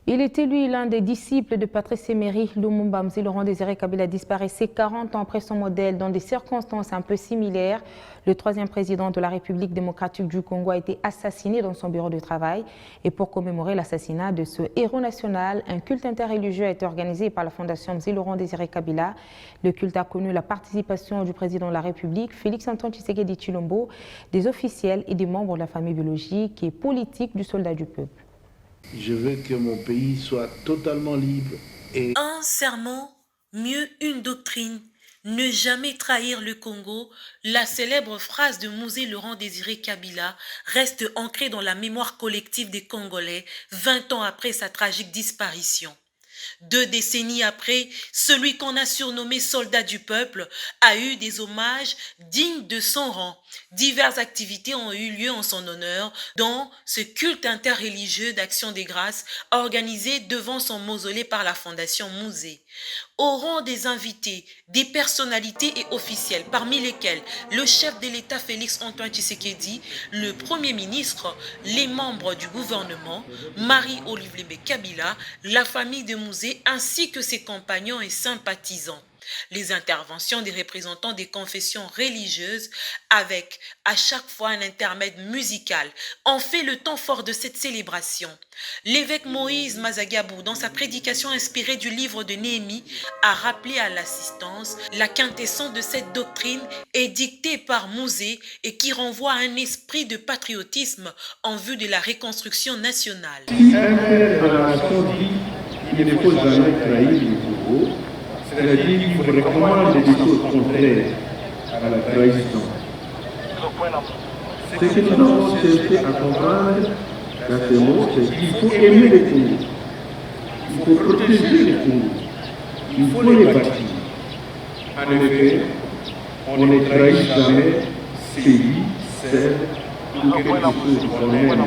Il était, lui, l'un des disciples de Patrice Emery Lumumba. Laurent Désiré Kabila disparaissait 40 ans après son modèle dans des circonstances un peu similaires. Le troisième président de la République démocratique du Congo a été assassiné dans son bureau de travail. Et pour commémorer l'assassinat de ce héros national, un culte interreligieux a été organisé par la Fondation Laurent Désiré Kabila. Le culte a connu la participation du président de la République, Félix-Antoine Tshisekedi Tshilombo, des officiels et des membres de la famille biologique et politique du soldat du peuple. Je veux que mon pays soit totalement libre et... Un serment, mieux une doctrine. Ne jamais trahir le Congo, la célèbre phrase de Musée Laurent Désiré Kabila reste ancrée dans la mémoire collective des Congolais 20 ans après sa tragique disparition. 2 décennies après, celui qu'on a surnommé soldat du peuple a eu des hommages dignes de son rang. Diverses activités ont eu lieu en son honneur, dont ce culte interreligieux d'action des grâces organisé devant son mausolée par la Fondation Musée. Au rang des invités, des personnalités et officiels, parmi lesquels le chef de l'État Félix-Antoine Tshisekedi, le Premier ministre, les membres du gouvernement, Marie-Olive Kabila, la famille de Musée ainsi que ses compagnons et sympathisants. Les interventions des représentants des confessions religieuses avec à chaque fois un intermède musical ont fait le temps fort de cette célébration. L'évêque Moïse Mazagabou, dans sa prédication inspirée du livre de Néhémie, a rappelé à l'assistance la quintessence de cette doctrine édictée par Musée et qui renvoie à un esprit de patriotisme en vue de la reconstruction nationale. Si un père de la nation dit qu'il ne faut jamais trahir le Congo, c'est-à-dire qu'il recommande des choses contraires à la trahison. Ce que nous avons cherché à comprendre dans ces mots, c'est qu'il faut aimer le Congo, il faut protéger le Congo, il faut les bâtir. En effet, on ne trahit jamais celui, celle ou quelque chose qu'on aime.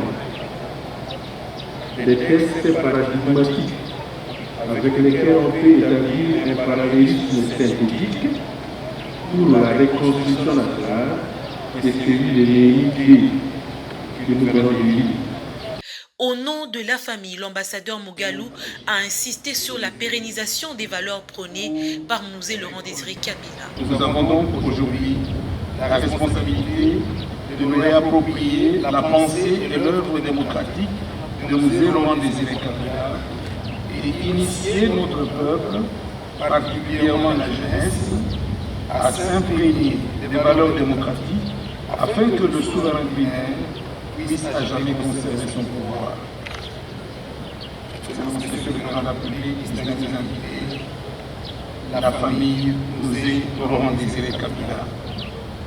Des tests paradigmatiques avec lesquels on peut établir un parallélisme synthétique pour la reconstruction nationale et celui de l'unité que nous venons de vivre. Au nom de la famille, l'ambassadeur Mugalu a insisté sur la pérennisation des valeurs prônées par Musée Laurent Désiré Kabila. Nous avons donc aujourd'hui la responsabilité de nous réapproprier la pensée et l'œuvre démocratique de Musée Laurent Désiré Kabila et initier notre peuple, particulièrement la jeunesse, à s'imprégner des valeurs démocratiques afin que le souverain guinéen puisse à jamais conserver son pouvoir. C'est ce que l'on a appelé distingués invités, la famille Musée Laurent Désiré Kabila.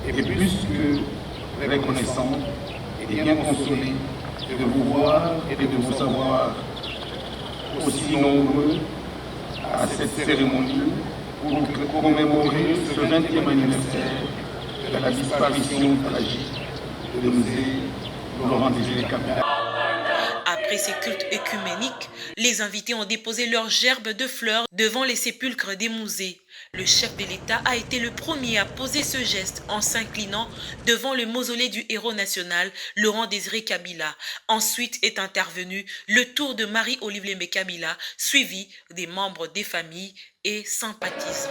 Et plus que reconnaissant et bien consolé de vous voir et de vous savoir aussi nombreux à cette cérémonie pour commémorer ce 20e anniversaire de la disparition tragique de Musée Laurent Désiré Kabila. Après ces cultes œcuméniques, les invités ont déposé leurs gerbes de fleurs devant les sépulcres des musées. Le chef de l'État a été le premier à poser ce geste en s'inclinant devant le mausolée du héros national, Laurent Désiré Kabila. Ensuite est intervenu le tour de Marie-Olive Kabila, suivi des membres des familles et sympathisants.